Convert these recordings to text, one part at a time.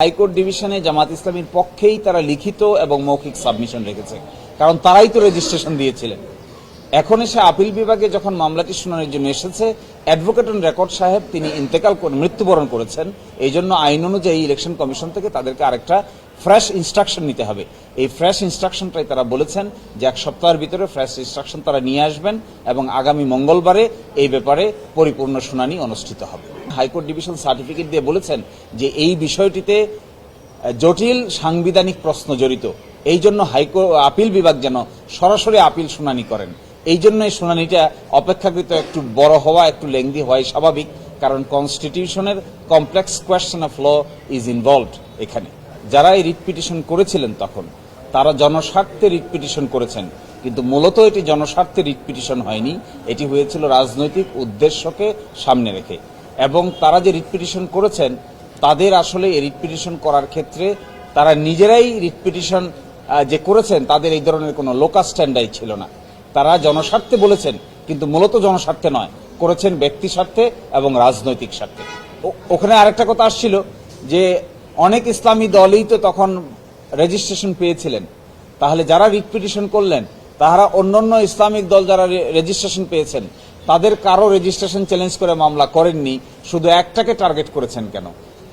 High court ডিভিশনে জামাত ইসলামীর পক্ষেই তারা লিখিত এবং মৌখিক সাবমিশন রেখেছে, কারণ তারাই তো রেজিস্ট্রেশন দিয়েছিলেন। এখন এসে আপিল বিভাগে যখন মামলাটি শুনানির জন্য এসেছে, অ্যাডভোকেট অন রেকর্ড সাহেব তিনি ইন্তেকাল করে মৃত্যুবরণ করেছেন। এই জন্য আইন অনুযায়ী ইলেকশন কমিশন থেকে তাদেরকে আরেকটা ফ্রেশ ইনস্ট্রাকশন নিতে হবে। এই ফ্রেশ ইনস্ট্রাকশনটাই তারা বলেছেন যে এক সপ্তাহের ভিতরে ফ্রেশ ইনস্ট্রাকশন তারা নিয়ে আসবেন এবং আগামী মঙ্গলবারে এই ব্যাপারে পরিপূর্ণ শুনানি অনুষ্ঠিত হবে। হাইকোর্ট ডিভিশন সার্টিফিকেট দিয়ে বলেছেন যে এই বিষয়টিতে জটিল সাংবিধানিক প্রশ্ন জড়িত, এই জন্য আপিল বিভাগ যেন সরাসরি আপিল শুনানি করেন। এই জন্য এই শুনানিটা অপেক্ষাকৃত একটু বড় হওয়া, একটু লেংদি হওয়াই স্বাভাবিক, কারণ কনস্টিটিউশনের complex question of law is involved. এখানে যারা এই রিট পিটিশন করেছিলেন তখন তারা জনস্বার্থে রিট পিটিশন করেছেন, কিন্তু মূলত এটি জনস্বার্থে রিট পিটিশন হয়নি, এটি হয়েছিল রাজনৈতিক উদ্দেশ্যকে সামনে রেখে। এবং তারা যে রিট পিটিশন করেছেন তাদের আসলে এই রিট পিটিশন করার ক্ষেত্রে তারা নিজেরাই রিট পিটিশন যে করেছেন তাদের এই ধরনের কোনো লোকাল স্ট্যান্ডার্ড ছিল না। তারা জনস্বার্থে বলেছেন, কিন্তু মূলত জনস্বার্থে নয়, করেছেন ব্যক্তি স্বার্থে এবং রাজনৈতিক স্বার্থে। ওখানে আরেকটা কথা আসছিল যে অনেক ইসলামী দলই তো তখন রেজিস্ট্রেশন পেয়েছিলেন, তাহলে যারা রিট পিটিশন করলেন তারা অন্যান্য ইসলামিক দল যারা রেজিস্ট্রেশন পেয়েছেন তাদের কারো রেজিস্ট্রেশন চ্যালেঞ্জ করে মামলা করেননি, শুধু একটাকে টার্গেট করেছেন কেন?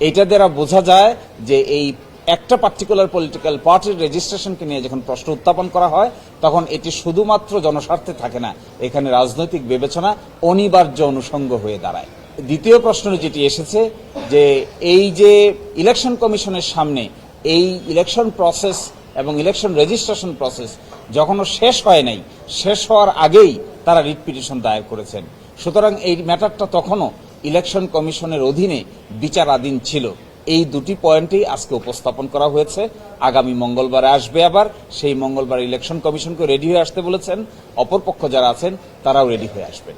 এইটা দ্বারা বোঝা যায় যে এই একটা পার্টিকুলার পলিটিক্যাল পার্টির রেজিস্ট্রেশনকে নিয়ে যখন প্রশ্ন উত্থাপন করা হয় তখন এটি শুধুমাত্র জনস্বার্থে থাকে না, এখানে রাজনৈতিক বিবেচনা অনিবার্য অনুষঙ্গ হয়ে দাঁড়ায়। দ্বিতীয় প্রশ্ন যেটি এসেছে যে এই যে ইলেকশন কমিশনের সামনে এই ইলেকশন প্রসেস এবং ইলেকশন রেজিস্ট্রেশন প্রসেস যখনও শেষ হয় নাই, শেষ হওয়ার আগেই তারা রিট পিটিশন দায়ের করেছেন। সুতরাং এই ম্যাটারটা তখনও ইলেকশন কমিশনের অধীনে বিচারাধীন ছিল। এই দুটি পয়েন্টেই আজকে উপস্থাপন করা হয়েছে। আগামী মঙ্গলবারে আসবে, আবার সেই মঙ্গলবার ইলেকশন কমিশনকে রেডি হয়ে আসতে বলেছেন, অপরপক্ষ যারা আছেন তারাও রেডি হয়ে আসবেন।